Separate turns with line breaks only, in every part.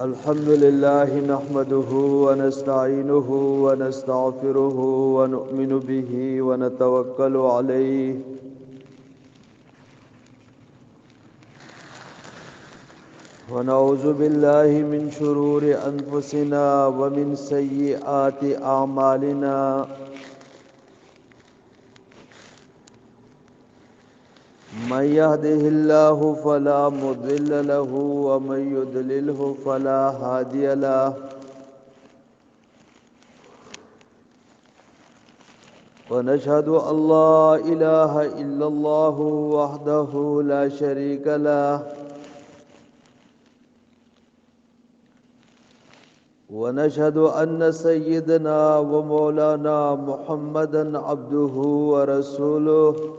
الحمد لله نحمده ونستعينه ونستغفره ونؤمن به ونتوكل عليه ونعوذ بالله من شرور أنفسنا ومن سيئات أعمالنا من يهده الله فلا مضل له ومن يضلله فلا هادي له ونشهد أن لا إله إلا الله وحده لا شريك له ونشهد أن سيدنا ومولانا محمدا عبده ورسوله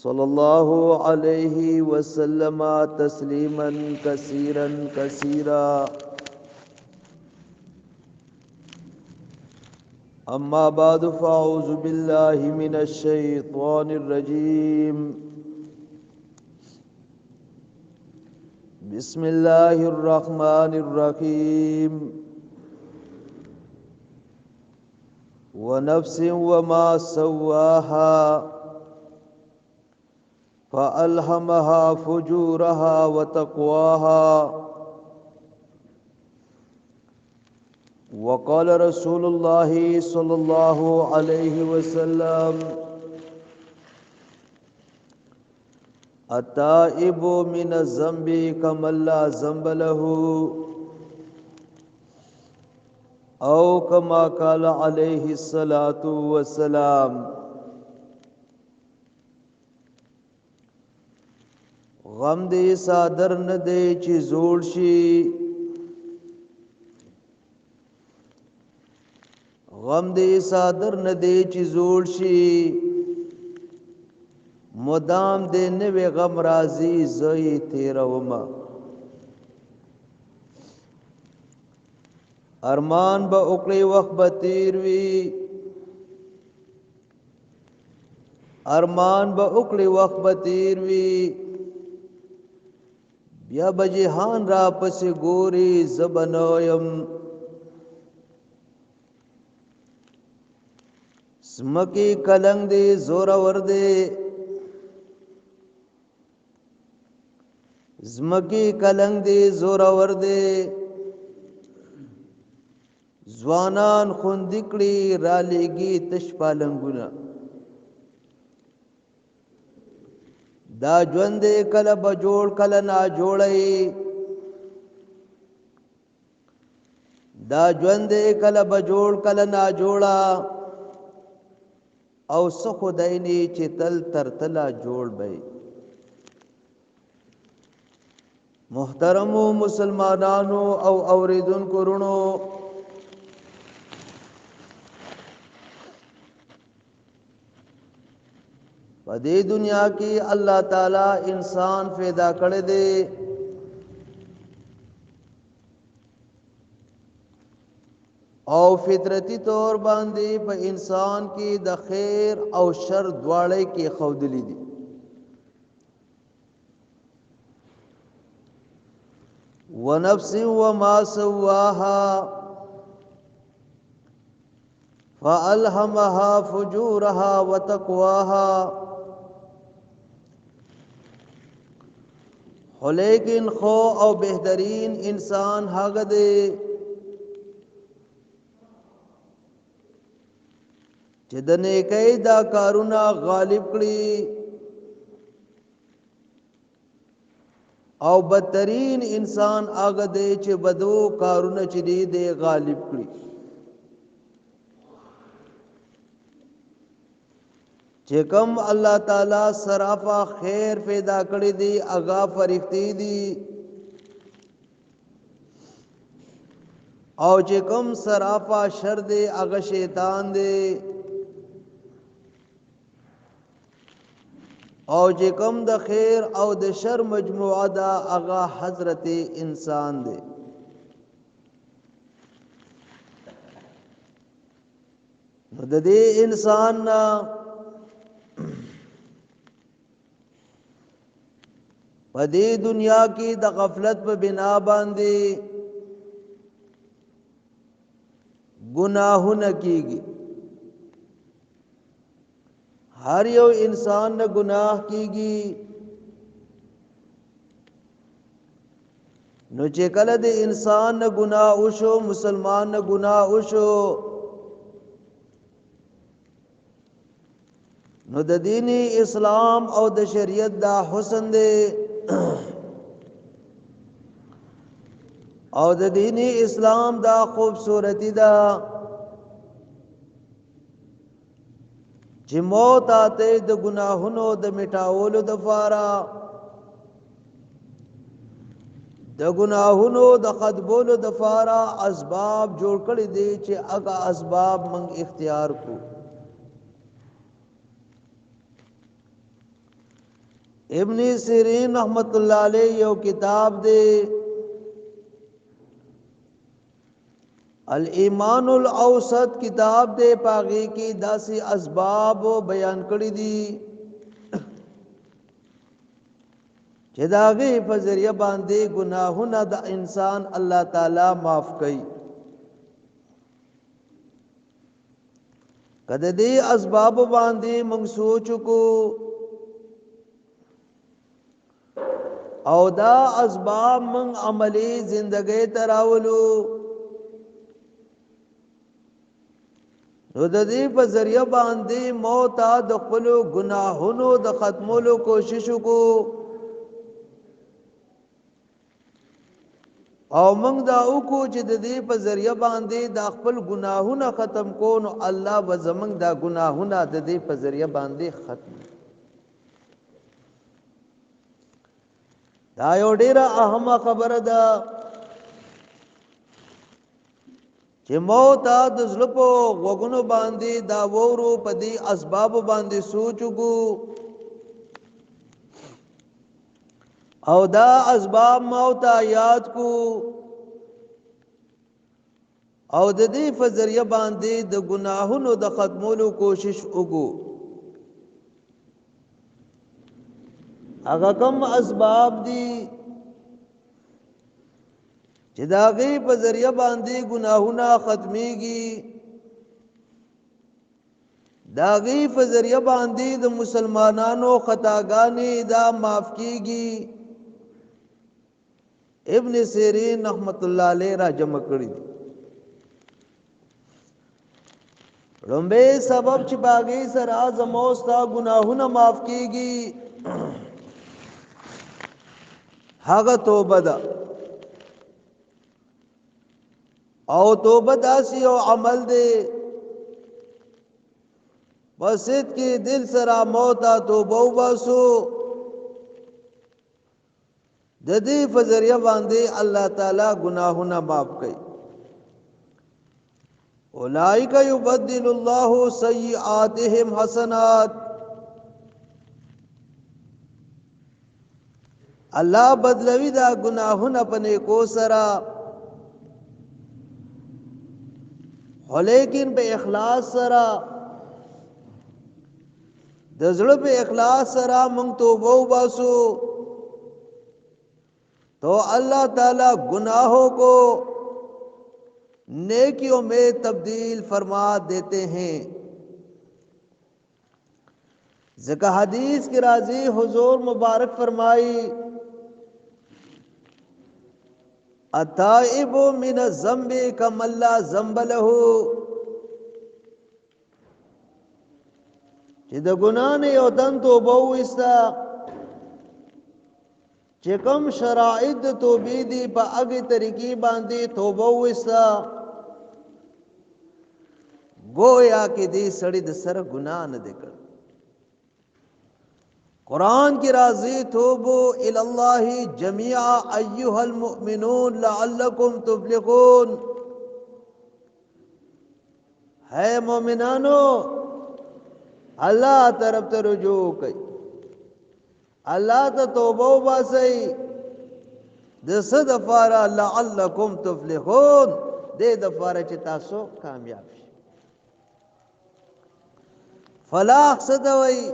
صلى الله عليه وسلم تسليما كثيرا كثيرا أما بعد فأعوذ بالله من الشيطان الرجيم بسم الله الرحمن الرحيم ونفس وما سواها فألهمها فجورها وتقواها وقال رسول الله صلى الله عليه وسلم التائب من الذنب كمن لا ذنب له او كما قال عليه الصلاة والسلام غم دې صادر نه دی چې زوړ شي غم دې صادر نه دی چې زوړ شي مدام دې نوې غم راځي زوی تیروما ارمان به وکړي وخت به تیر وي ارمان به وکړي وخت به تیر وي بیا بجهان را پس ګوري زبنویم سمکی کلنګ دې زور ور دې زمکی کلنګ دې زور ور دې ځوانان خوندکړي را لېږي تش پالنګونه دا ژوند کله بجوړ کله نا جوړي دا ژوند کله بجوړ کله نا جوړا او سو خدایني چې تل تر تلا جوړ بې محترم مسلمانانو او اوریدونکو رونو په دې دنیا کې الله تعالی انسان پیدا کړی دی او فطرتي طور باندې په انسان کې د خیر او شر دواړه کې خودلی دي ونفس وما سواها فألهمها فجورها وتقواها لیکن خو او بهترین انسان هغه دی چې د نیکۍ دا کارونه غالب کړي او بدترین انسان هغه دی چې بدو کارونه چې دی غالب کړي چې کوم الله تعالی سرافا خیر پیدا کړی دی اغا فرښتې دي او چې کوم سرافا شر دی اغا شیطان دی او چې کوم د خیر او د شر مجموعه دا اغا حضرت انسان دی نو د دې انسان په دې دنیا کې د غفلت په بنا باندې گناهونه کیږي هر یو انسان نه گناه کیږي نو چې کله د انسان نه گناه وشو مسلمان نه گناه وشو نو د دین اسلام او د شریعت دا حسن دی او د دین اسلام دا خوبصورتی دا چې موت آتے د گناهونو د مټاولو د فارا د گناهونو د خدبولو د فارا اسباب جوړ کړی دي چې هغه اسباب موږ اختیار کو ابن سیرین رحمت اللہ علیہ یو کتاب دے الایمان الاوسط کتاب دے پاغی کی داسی اسباب بیان کړی دي چې داغه په ذریعہ باندې گناهونه د انسان الله تعالی معاف کړي کده دې اسباب باندې موږ سوچ کو او دا اسباب من عملی زندگی تراولو نو د دې په ذریعہ باندې موت د خپل گناهونو د ختمولو کوشش کو او موږ دا وکړو چې د دې په ذریعہ باندې د خپل گناهونه ختم کو نو الله به زمنګ دا گناهونه د دې په ذریعہ باندې ختم دا یو ډیره اهمه خبره ده چې موت د زلپو وګونو باندې دا وورو په دې اسباب باندې سوچو او دا اسباب موت یاد کو او د دې فزریه باندې د گناهونو د ختمولو کوشش وکړو هغه کوم اسباب دي چې دا غي په ذریعہ باندې گناهونه ختميږي دا غي په ذریعہ باندې د مسلمانانو خطاګانې دا معاف کیږي ابن سیرین رحمت الله علیه را جمع کړی رومبه سبب چې باغی سره زموستا گناهونه معاف کیږي هغه توبه ده او توبه داسي او عمل دی بسید کې دل سره موت توبه وباسو د دې فزریه باندې الله تعالی گناهونه معاف کوي اولئک یبدل الله سیئاتهم حسنات الله بدلوی دا گناهونه په نیکو سره لیکن په اخلاص سره د زړه په اخلاص سره مونږ توبه وباسو تو اللہ تعالی گناہوں کو نیکیوں میں تبدیل فرما دیتے ہیں ذکر حدیث کی راضی حضور مبارک فرمائی التائب من الذنب کمن لا ذنب له چې د ګناه نه یو تن توبه وستا چې کوم شرائط د توبې دی په هغه طریقې باندې توبه وستا گویا کې دې سړی د سره ګناه نه دی کړ قرآن کی راضی توبو الی اللہ جميعا ایها المؤمنون لعلکم تفلحون ہے مومنانو اللہ طرف ته رجوع کئ اللہ ته توبه وباسئ د صد فارا لعلکم تفلحون دې د فارا چې تاسو کامیاب شئ فلاح صدوي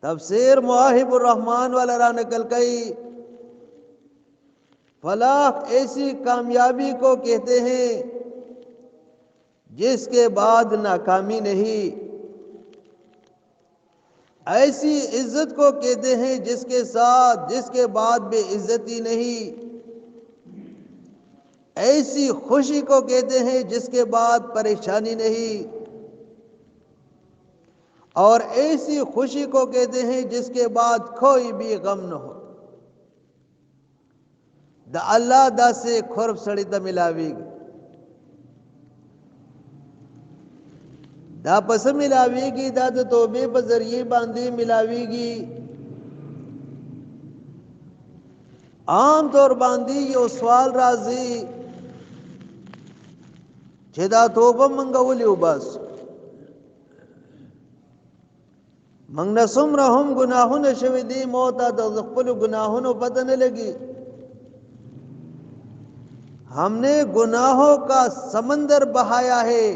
तफसीर मुआहिबुर रहमान वाला रा नकल कई, फलाह ऐसी कामयाबी को कहते हैं जिसके बाद नाकामी नहीं, ऐसी इज्जत को कहते हैं जिसके बाद बेइज्जती नहीं, ऐसी खुशी को कहते हैं जिसके बाद परेशानी नहीं, और ऐसी खुशी को कहते हैं जिसके बाद कोई भी गम न हो। द अल्लाह दा से खुरब सड़ी त मिलावेगी, दा पस मिलावेगी, दा द तोबे पर जरिए बांधी मिलावेगी। आम तौर बांधी यो सवाल राजी छेदा तोबा मंगवली बस मंग नसुम रहम गुनाहुन शविदी मौता दखपल गुनाहुन पता न लगी। हमने गुनाहों का समंदर बहाया है,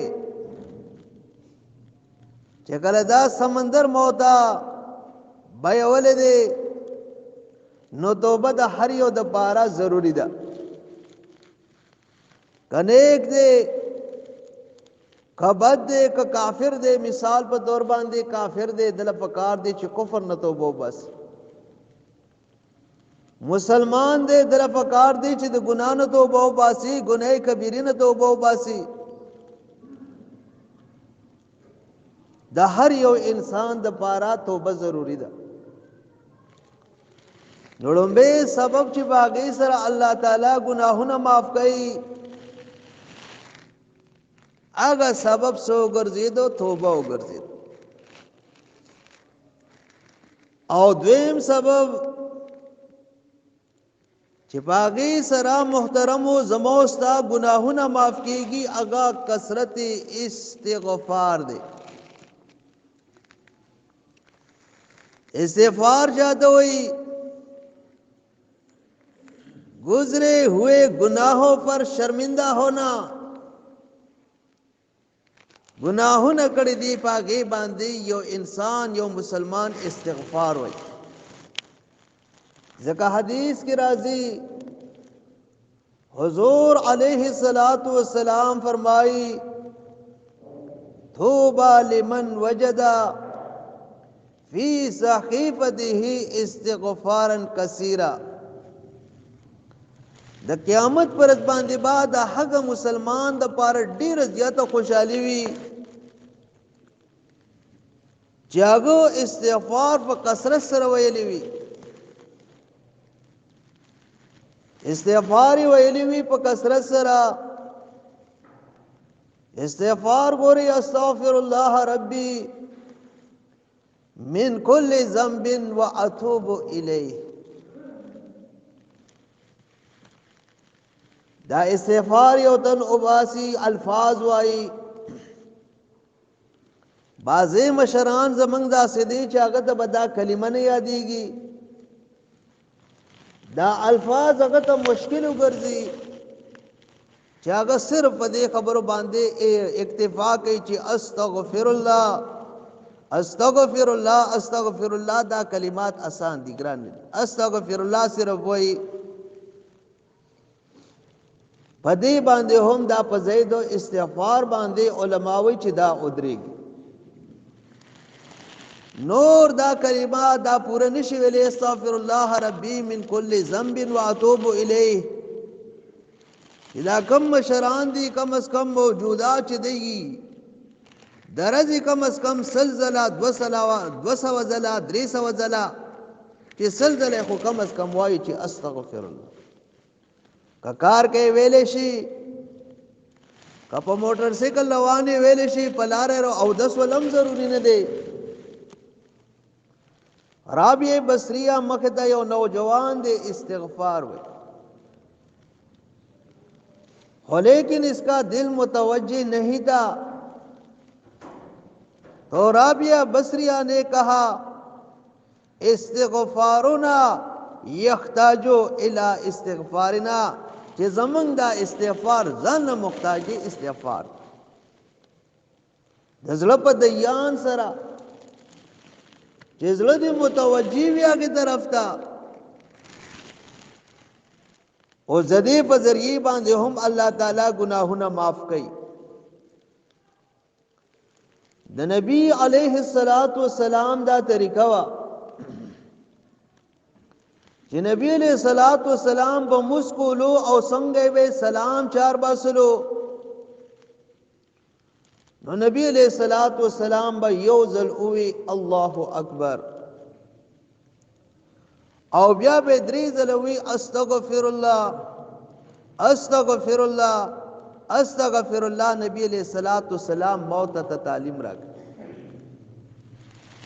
चकलदा समंदर मौता बयवले दे नो तोबा द हरियो द पारा जरूरी दा कनेक दे कबद दे क काफिर दे। मिसाल पर तौर बांधे काफिर दे दिल पकार दे च कुफर न तो बो बस, मुसलमान दे दिल पकार दे च गुनाह न तो बो बासी, गुनाह कबीरी न तो बो बासी। द हर यो इंसान द पारा तोबा जरूरी दा। लुड़ुम्बे सबब ची बागी सर अल्लाह ताला गुनाहुना माफ कई, अगर सबब सो गर्जीदो तोबा गर्जीदो। और द्वेम सबब छिपागी सरा मुहतरम जमोस्ता गुनाहुना माफ कीगी अगा कसरत इस्तिगफार दे। इस्तिगफार ज्यादा हुई, गुजरे हुए गुनाहों पर शर्मिंदा होना, गुनाहों न कड़ी दी पागे बांधी यो इंसान यो मुसलमान इस्तिगफार हुई। ज़का हदीस की राजी हुजूर अलैहिस्सलातु वस्सलाम फरमाई, तौबा लिमन वजदा फी सहीफतिही इस्तिगफारन कसीरा। द क़यामत पर बांधे बाद हग मुसलमान द पार ढेर ज्यादा खुशहाली हुई, जागो इस्तिगफार पर कसरत सर वयली हुई, इस्तिगफार वयली हुई पर कसरत सरा। इस्तिगफार गोरी अस्तगफिरुल्लाह रब्बी मिन कुल्ली ज़ंबिन व अतूबु इलैह। दा इस्तिगफार योतन उबासी अल्फाज वाई, बाज़े मशरान जमंग दा सिदी चागत बदा कलिमा नहीं यादीगी। दा अल्फाज अगत मुश्किल गर्जी चागत सिर्फ पदे खबर बांधे इक्तिफा कई ची अस्तगफिरुल्लाह अस्तगफिरुल्लाह अस्तगफिरुल्लाह। दा कलिमात आसान दिगरान अस्तगफिरुल्लाह सिर्फ वही पदे बांधे हम दा पजैदो इस्तिगफार बांधे उलमावी ची दा उदरेगी। नूर दा कलिमा दा पूरा निशी वेले अस्तगफिरुल्लाह रब्बी मिन कुल्ली ज़ंबिन व अतूबु इलैह। इदा कम मशरान दी कम अज कम मौजूदा च देगी दरजी कम अज कम सलजला द्वसा वजला द्रीसा वजला कि सलजले को कम अज कम वाई ची अस्तगफिरुल्लाह। ककार के वेले शी कप मोटरसाइकिल लवाने वेले शी पलारे रो औ 10 वलम जरूरी न दे। राबिया बसरिया मखदा यो नौजवान दे इस्तिगफार हुए हो, लेकिन इसका दिल मुतवज्जी नहीं था। तो राबिया बसरिया ने कहा, इस्तिगफारुना यख्ताजो इला इस्तिगफारिना, कि जमंग दा इस्तिगफार जन मुख्ताजी इस्तिगफार दजल पर दयान सरा چې زړه دې متوجي وي هغې طرف ته او زدې په ذریعې باندې هم الله تعالی ګناهونه معاف کوي د نبی علیه السلام دا طریقه وا چې نبی علیہ السلام به مسکولو او څنګه به سلام چار باسلو نو نبی علیہ السلام به یو ځل اوی الله اکبر او بیا به درې ځله وی استغفر الله استغفر الله استغفر الله نبی علیہ السلام موت ته تعلیم راک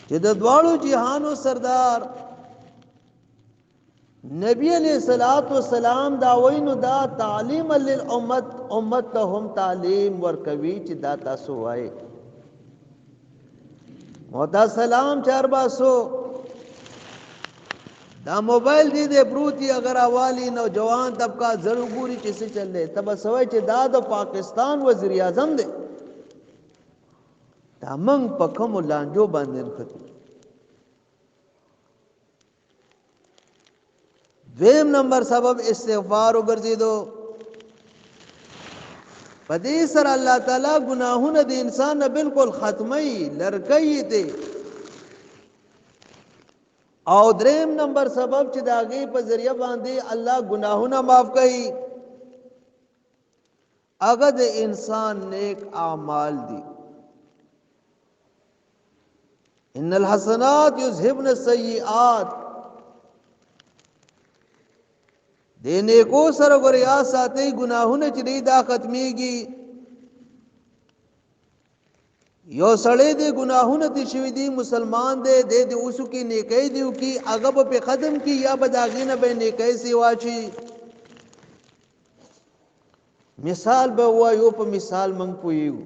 چې د دواړو جهانو سردار نبی علیہ السلام دا وینو دا تعلیم للامت امت ته هم تعلیم ورکوي چې دا تاسو وای مودا سلام چار باسو دا موبایل دې پروتي اگر اوالی نوجوان طبقہ زړو ګوري چې څه چلې تب سوي چې دا د پاکستان وزیر اعظم دی دا موږ په کوم لانجو باندې نختی دویم نمبر سبب استغفار وګرځیدو پدې سره الله تعالی گناهونه د انسان نه بالکل ختمي لړکې دي او دریم نمبر سبب چې داږي په ذریعہ باندې الله گناهونه معاف کوي هغه د انسان نیک اعمال دي ان الحسنات یذهبن السیئات د نیکو سره ګریا ساتي ګناهونه چې دا ختميږي یو سړی دی گناهونه دي شوی دی مسلمان دی د اوسو کې نیکي دیو کی هغه په قدم کې یا بداغینه به نیکي سی واچي مثال به وایو په مثال مونږ پویو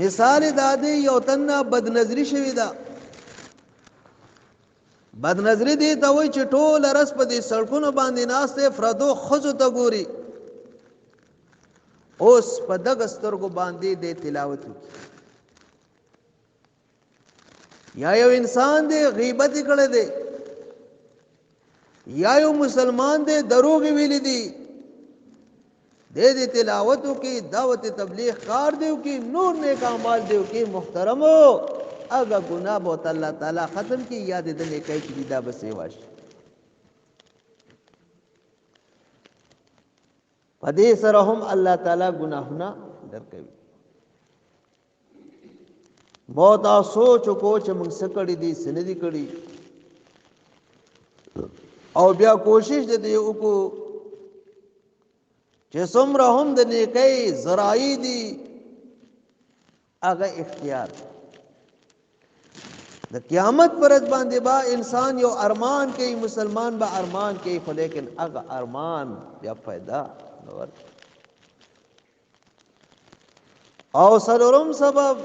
مثال دادی یو تنه بد نظری شوی دا بد نظری دی ته وای چې ټول رس په دې سړکونو باندې ناشته فرادو خزو ته ګوري اوس په دغه سترګو باندې د تلاوت یا یو انسان دی غیبت کړي دی یا یو مسلمان دی دروغ ویل دی د دې تلاوت کی دعوت تبلیغ کار دیو کی نور نیک اعمال دیو کی محترمو اگا گناہ بہت اللہ تعالی ختم کی یاد د نیکای کی دا بس واش پدې سره هم الله تعالی گناهونه درکوي بہت سوچ کو چې موږ سکړی دي سندې کړي او بیا کوشش دې وکړو چې څومره هم د نیکۍ ذرایع دي هغه اختیار د قیامت پرځ باندې با انسان یو ارمان کوي مسلمان با ارمان کوي خو لیکن هغه ارمان بیا پیدا نور او سلورم سبب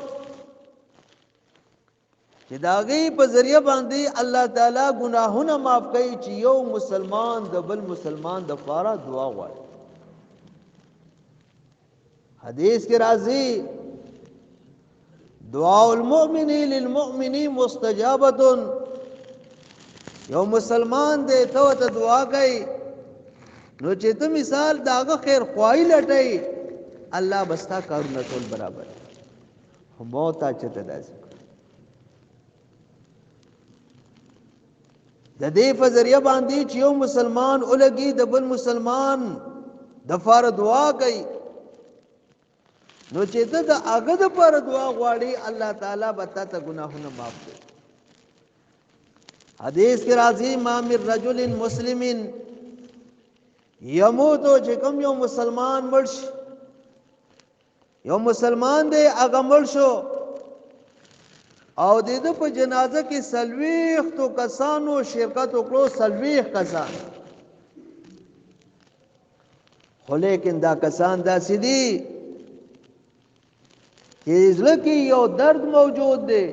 چې داغي په ذریعہ باندې الله تعالی گناهونه معاف کوي چې یو مسلمان د بل مسلمان د لپاره دعا غواړي حدیث کې راځي دعاء المؤمن للمؤمن مستجابه یو مسلمان دې ته دعا کوي نو چې ته مثال داغه خیر خوای لټای الله بستا کارونه ټول برابر موت اچته داسې د دې په ذریعہ باندې چې یو مسلمان ولګي د بل مسلمان د فار دعا کوي نو چې ته د هغه د پر دعا غواړي الله تعالی به ته ګناهونه معاف کوي حدیث کې راځي ما من رجل مسلم یموت چې کوم یو مسلمان مرش یو مسلمان دی هغه مړ شو او د دې په جنازه کې سلويخ تو کسانو شرکت وکړو سلويخ کسان خو لیکن دا کسان داسې دي چې زړه کې یو درد موجود دی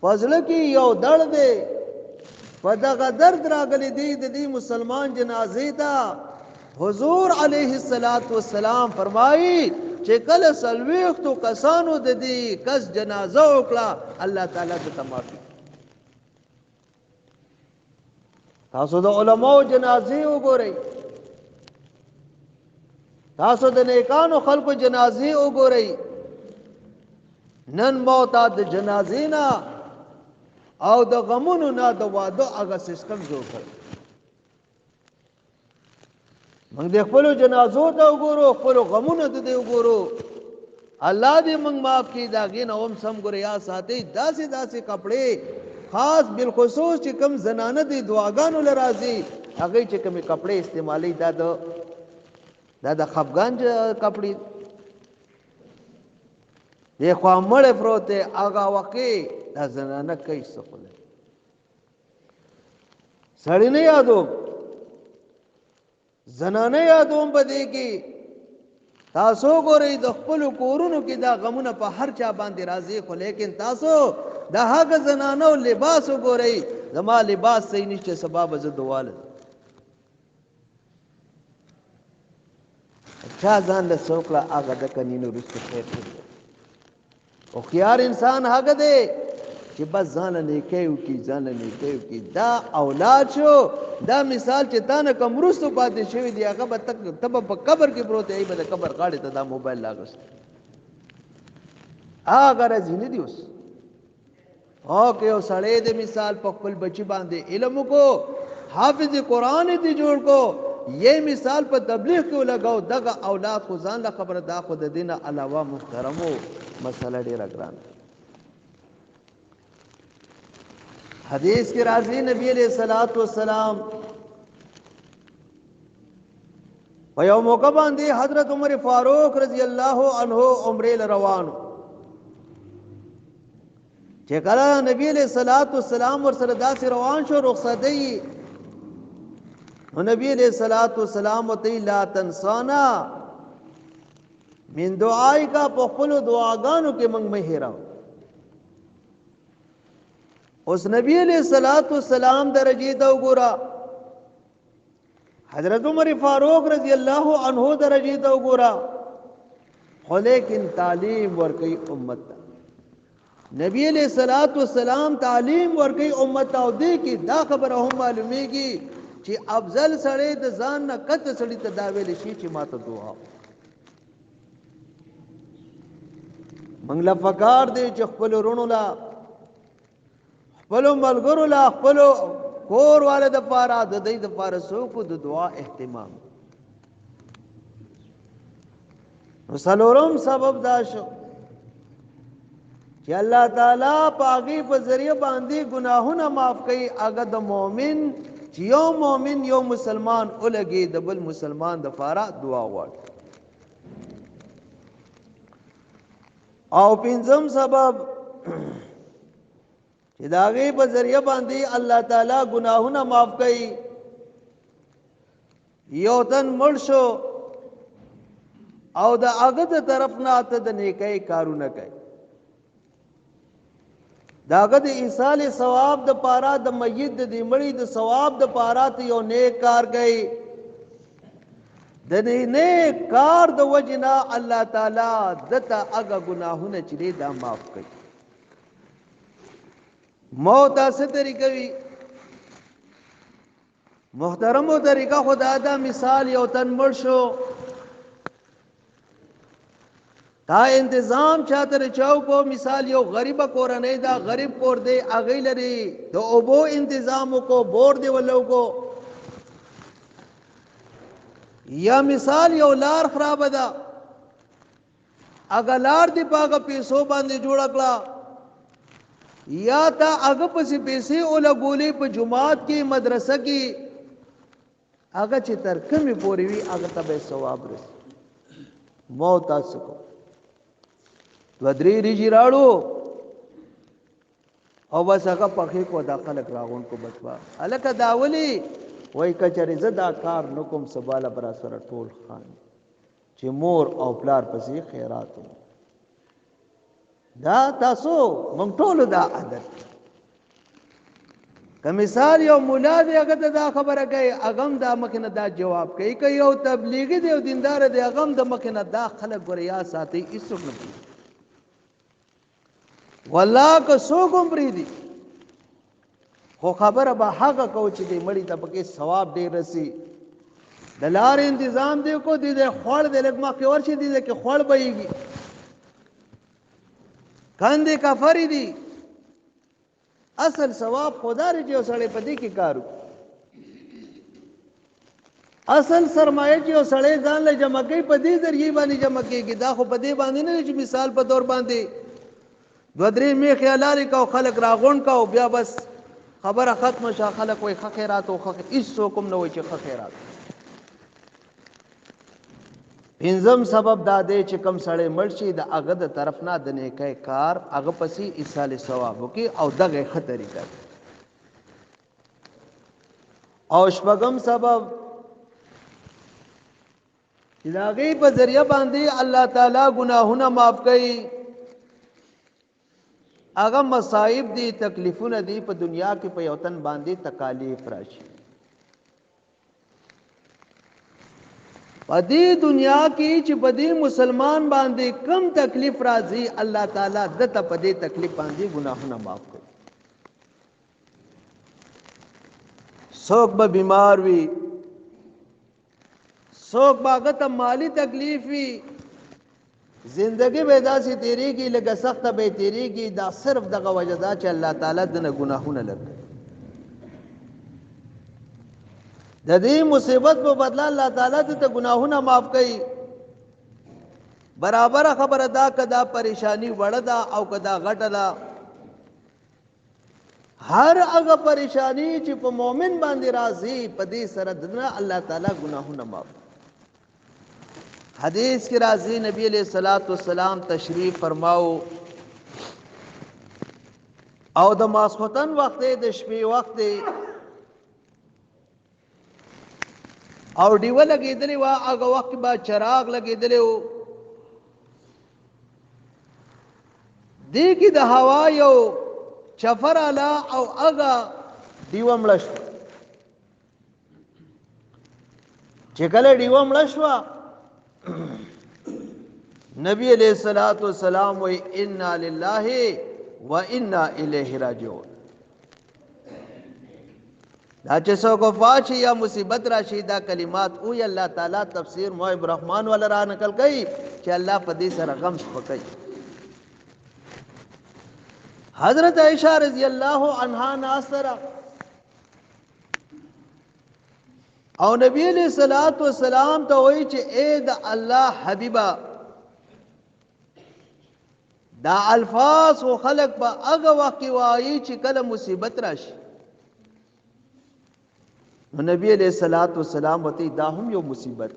فضله کې یو درد دی فدغه درد راغلی دی د دې مسلمان جنازې ته حضور علیه الصلاۃ والسلام فرمایي چې کله سلويختو کسانو د دې کس جنازه وکړه الله تعالی ته معافي. تاسو د علماو جنازې وګورئ، تاسو د نیکانو خلکو جنازې وګورئ. نن موت د جنازې نه او د غمونو نه د واده هغه سیستم جوړ کړ. موږ د خپل جنازو ته وګورو، خپل غمونو ته وګورو. الله دې موږ معاف کړي، دا غي نه هم سم ګوري یا ساتي داسې داسې کپڑے خاص بالخصوص چې کم زنانه دي دعاګانو لرازي هغه چې کوم کپڑے استعمالي دا د خفغان کپڑے دی خو مړ پروته هغه وکي دا زنانه کوي څه سړی نه یادو زنانه یادوم بده کې تاسو ګورئ د خپل کورونو کې دا غمونه په هر چا باندې راځي، خو لیکن تاسو د هغه زنانو لباس وګورئ. زما لباس صحیح نشته سبب زه دواله چا ځان له څوکړه هغه د کنینو رسته خیر. او خيار انسان هغه دی چې بس ځان نه کوي کی ځان نه کوي. دا اولاد شو، دا مثال چې تا نه کوم رستو پاتې شوی دی هغه به تب په قبر کې پروت دی، به د قبر غاړه ته دا موبایل لاګست هغه راځي نه دی. اوس او که یو سړی د مثال په خپل بچی باندې علم کو حافظ قرآن دی جوړ کو، یہ مثال په تبلیغ کې لګاو، دغه اولاد خو ځان له خبره دا خو د دینه علاوه محترمو مسله ډیره ګرانه. حدیث کې راځي نبی علیہ الصلوۃ والسلام په یو موقع باندې حضرت عمر فاروق رضی الله عنه عمره روانو چې کله نبی علیہ الصلوۃ والسلام ورسره داسې روان شو رخصتي نبی علیہ الصلوۃ والسلام ته لا تنسانا من دعای کا په خپل دعاګانو کې موږ مه هېراو. اوس نبی علیہ الصلوۃ والسلام درجه ته وګورا، حضرت عمر فاروق رضی الله عنه درجه ته وګورا، خو لیکن تعلیم ورکی امت ته. نبی علیہ الصلوۃ والسلام تعلیم ورکی امت ته او دې کې دا خبره هم معلومیږي چې افضل سړی د ځان نه کته سړی ته دا ویل شي چې ماته دعا منګلا فکار دی چې خپل ورونو لا خپل ملګرو لا خپل کور والے د پاره د دې د پاره سو کو د دعا اهتمام. نو څلورم سبب دا شو چې الله تعالی پاغي په ذریعہ باندې گناهونه معاف کوي. هغه د مؤمن چې یو مؤمن یو مسلمان ولګي د بل مسلمان د پاره دعا وکړي. او پنځم سبب چې داغه په ذریعہ باندې الله تعالی گناهونه معاف کوي. یو تن مړ شو او د هغه د طرف نه ته د نیکۍ کارونه کوي، داغه د ایصال ثواب د پاره د میت د مړي د ثواب د پاره ته یو نیک کار کوي. د نیک کار د وجنا الله تعالی دته هغه گناهونه چې دا معاف کوي. موت اسه طریقه وی محترمو طریقه خدا دا مثال یو تن مړ شو، دا انتظام چاته چاو کو مثال یو غریب کورنۍ دا غریب کور دی اغه لري د اوبو انتظام کو بور دی ولو کو، یا مثال یو لار خراب ده اغه لار دی پاګه پیسو باندې جوړ کړه، یا تا هغه پسې پیسې اوله ګولې په جماعت کې مدرسه کې هغه چې تر کومې پورې وي هغه ته به ثواب رسي. موت تاسو کو ودري ریجی راړو او بس هغه پخې کو داخله راغون کو بچوا الکه داولی وای کچری زدا کار نکم سباله برا سره ټول خان چې مور او پلار پسې خیرات دا تاسو مونږ ټول دا عادت که مثال یو مولا دی هغه ته دا خبره کوي هغه هم دا مخې نه دا جواب کوي که یو تبلیغي دی او دیندار دی هغه هم د مخې نه دا خلک ګوره یاد ساتي هېڅوک نه پوهېږي والله که څوک هم پرېږدي خو خبره به هغه کوو چې دی مړي ته پکې ثواب ډېر رسي د لارې انتظام دی کو دی د خوړ دی لږ مخکې ورشي دی د کې خوړ بهیږي کاندې کفرې دي اصل ثواب خدا دی چې یو سړی په دې کې کار وکړي اصل سرمایه چې یو سړی ځان له جمع کوي په دې ذریعې باندې جمع کېږي دا خو په دې باندې نه چې مثال په طور باندې دوه درې میخې حلالې کا او خلک راغونډ کا او بیا بس خبره ختمه شه خلک وایي ښه خیرات او هېڅوک هم نه وایي چې ښه خیرات پنځم سبب دا دی چې کم سړی مړ شي د هغه د طرف نه د نیکۍ کار هغه پسې ایصال ثواب وکړي او دغه ښه طریقه ده او شپږم سبب چې د هغې په ذریعه باندې الله تعالی ګناهونه معاف کوي هغه مصائب دي تکلیفونه دي په دنیا کې په یو تن باندې تکالیف راشي په دې دنیا کې چې په دې مسلمان باندې کم تکلیف راځي الله تعالی دته په دې تکلیف باندې ګناهونه معاف کوي څوک به بیمار وي څوک به هغه ته مالی تکلیف وي زندگی به داسې تیریږي لکه سخته به تیریږي دا صرف دغه وجه ده چې الله تعالی دنه ګناهونه لري د دې مصیبت په بدله الله تعالی ته ګناهونه معاف کوي برابر خبره ده کدا پریشانی وړه ده او کدا غټه ده هر هغه پریشانی چې په مؤمن باندې راځي په دې سره دنه الله تعالی ګناهونه معاف حدیث کی راضی نبی علیہ الصلوۃ والسلام تشریف فرماو او د ماسختن وخت د شپې وخت او دیو لګیدلی وا هغه وخت با چراغ لګیدلی و دی کی د هوا یو چفر الا او هغه دیو مړش چې کله دیو مړش نبی علیہ الصلوۃ والسلام وی انا للہ و انا الیہ راجعون دا چې څوک وفات شي یا مصیبت راشي دا کلمات او الله تعالی تفسیر موعب الرحمن ولا را نقل کوي چې الله په دې سره غم سپکوي حضرت عائشہ رضی اللہ عنہا ناصرہ او نبی علیہ الصلوۃ والسلام ته وایي چې اے د الله حبیبا دا الفاظ او خلق په هغه وخت وایي چې کله مصیبت راشي نو نبی علیہ الصلوۃ والسلام وتی دا هم یو مصیبت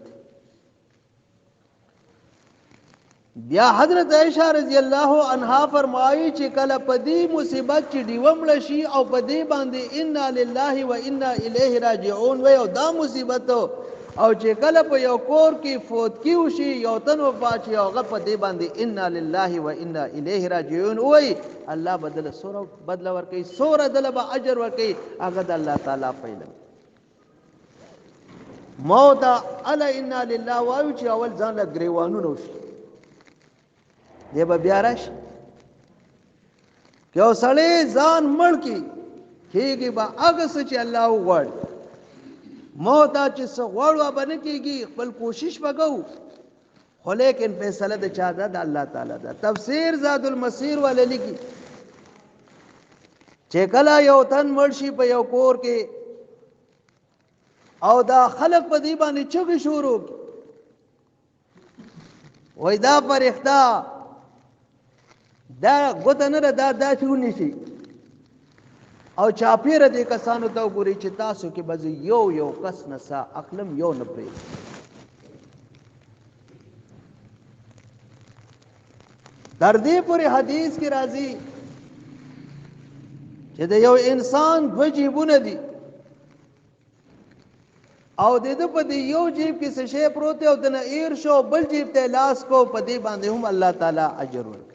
بیا حضرت عائشہ رضی اللہ عنہا فرمایي چې کله پدی مصیبت چې دیوم لشي او پدی باندې انا لله و انا الیه راجعون و یو دا مصیبت او چې کله په یو کور کې فوت کیو شي یو تن وفات شي هغه پدی باندې انا لله و انا الیه راجعون وای الله بدل سوره بدل ورکي سوره دل به اجر ورکي هغه د الله تعالی په علم موت الا انا لله وایو چې اول ځان له گریوانو نوشي دی به بیا راشي که سړی ځان مړ کی کېږي به هغه څه چې الله وغواړي موت چې څه غواړو به نه کېږي خپل کوشش به کوو خو لیکن فیصله د چا ده د الله تعالی ده تفسیر زاد المسیر والا لیکي چې کله یو تن مړ شي په یو کور کې او دا خلق په دې باندې چغې شروع وای دا فرښتہ دا غوته نه دا داسې ونیسي او چاپیره دې کسانو ته وګوري چې تاسو کې به یو یو کس نه سا اقلم یو نه پرېږدي تر دې پورې حدیث کې راځي چې د یو انسان دوه جیبونه دي او د دې په دې یو جیب کې څه شی پروت او د نه ایر شو بل جیب ته لاس کو په دې باندې هم الله تعالی اجر ورکړي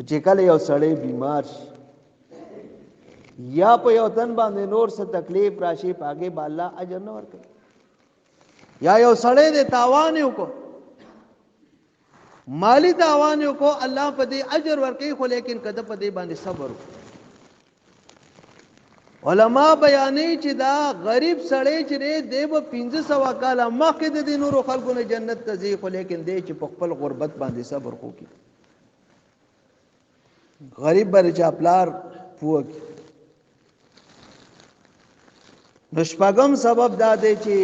چې کله یو سړی بیمار شي یا په یو تن باندې نور څه تکلیف راشي پاګه به الله اجر نه ورکړي یا یو سړی د تاوان یو کو مالی تاوان یو کو الله په دې اجر ورکړي خو لیکن کده په دې باندې صبر علما بیانې چې دا غریب سړی چې دی به 1500 کاله مخکې د دې نورو خلکو نه جنت ته ځي خو لیکن دی چې په خپل غربت باندې صبر وکړي غریب بل چې خپلار پوک نو شپږم سبب دا دی چې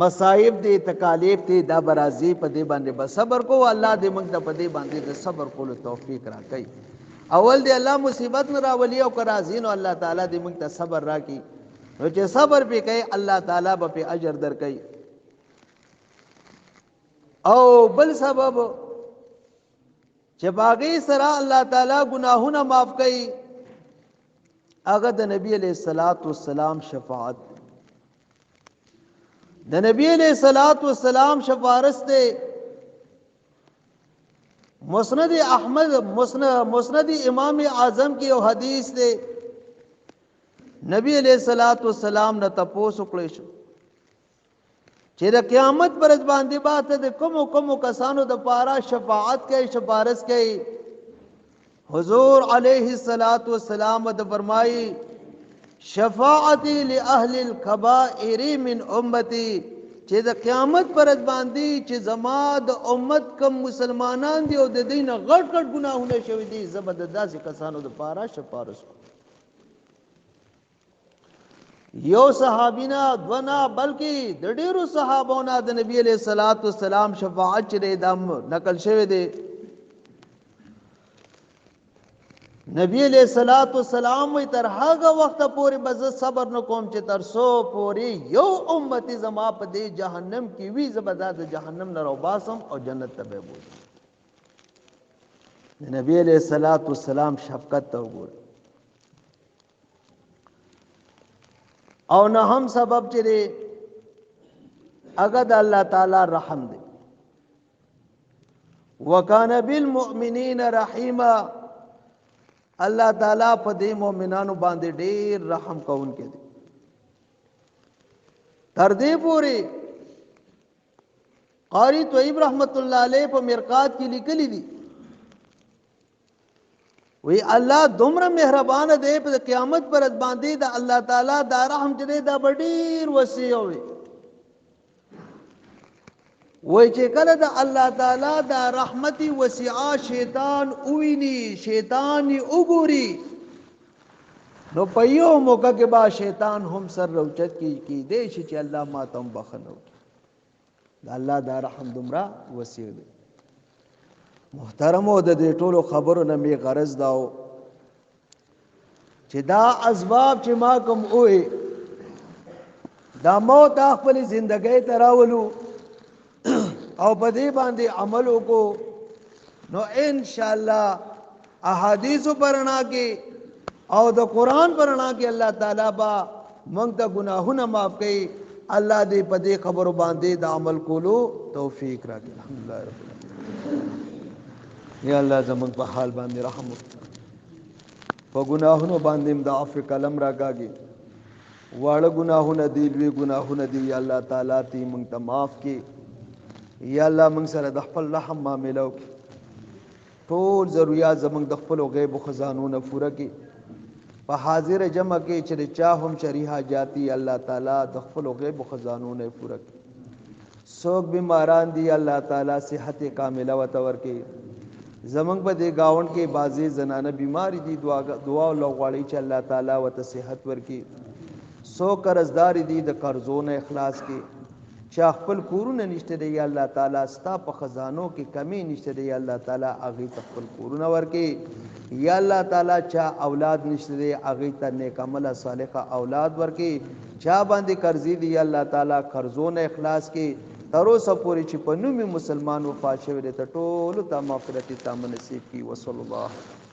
مصائب دي تکالیف دي دا برازي په دې باندې بس صبر کو الله دې موږ ته په دې باندې د صبر کولو توفیق راکړي اول دی الله مصیبت نه راولي او کرازین او الله تعالی دې موږ ته صبر راکړي نو چې صبر به کوي الله تعالی به په اجر درکړي او بل سبب چې باغی سره الله تعالی گناهونه معاف کړي هغه د نبی علیہ الصلوۃ والسلام شفاعت د نبی علیہ الصلوۃ والسلام شفارس ته مسند احمد مسند امام اعظم کی یو حدیث ته نبی علیہ الصلوۃ والسلام نه تاسو کړی شو چې د قیامت پر ورځ باندې بات د کوم کسانو د پارا شفاعت کوي شفارس کوي حضور علیہ الصلوۃ والسلام د فرمایي شفاعتی لاهل الكبائر من امتی چې د قیامت پر ورځ باندې چې زما د امت کم مسلمانان دي او د دین غټ غټ ګناهونه شوي دي زبد داسې کسانو د پارا شفارس یو صحابینا دونا بلکې د ډیرو صحابونو د نبی علیہ الصلوۃ والسلام شفاعت چې دم نقل شوی دی نبی علیہ الصلوۃ والسلام وی تر هغه وخت پورې بز صبر نکوم چې تر سو پورې یو امتی زما په دې جهنم کې وی زبداد جهنم نه روباسم او جنت ته به بوځم نبی علیہ الصلوۃ والسلام شفقت ته وګور او نه هم سبب چې اگر د الله تعالی رحم دی وکانه بالمؤمنین رحیما الله تعالی په دې مؤمنانو باندې ډېر رحم کوونکی دی تر دې پورې قاری طیب رحمت الله علیه په مرقات کې لیکلي دي وی الله دومره مهربان دی په قیامت پر باندې د الله تعالی دا رحم دې دا ډېر وسیع وي وای چې کله د الله تعالی دا رحمتي وسعه شیطان اویني شیطان وګوري نو په یو موقع کې با شیطان هم سر روچت کی دې چې الله ما تم بخنو الله دا رحم دومره وسیع دی محترم او د دې ټولو خبرو نه می غرض داو چې دا اسباب چې ما کوم وې دا موت خپل ژوندۍ تراولو او په دې باندې عمل وکړو نو ان شاء الله احادیث پرنا کې او د قران پرنا کې الله تعالی با موږ ته ګناهونه معاف کړي الله دې په دې خبرو باندې د عمل کولو توفیق راکړي الحمدلله رب العالمین یا الله زموږ په حال باندې رحم وکړي په ګناهونو باندې د عفو کلم راکاږي واړه ګناهونه دي لوی ګناهونه دي یا الله تعالی تی موږ ته معاف کړي یا الله موږ سره د خپل رحم معاملې وکړي ټول ضرورت زموږ د خپل غیب او خزانو نه پوره کړي په حاضر جمع کې چې چا هم شریحه جاتی الله تعالی د خپل غیب او خزانو نه پوره کړي څوک بیماران دي الله تعالی صحت کامله وتور کړي زمنګ په دې گاوند کې بازي زنانه بیماری دي دعا لغواړي چې الله تعالی وت صحت ورکړي سو قرضدار دي د قرضونو اخلاص کې چې خپل کورونه نشته دی الله تعالی ستا په خزانو کې کمی نشته دی الله تعالی اغه خپل کورونه ورکړي یا الله تعالی چا اولاد نشته دی اغه ته نیک عمل صالحه اولاد ورکړي چا باندې قرضې دی الله تعالی قرضونه اخلاص کې تر اوسه پورې چې په نومي مسلمان وفات شوی دی ته ټول ته مغفرت تام نصیب کی وصلی الله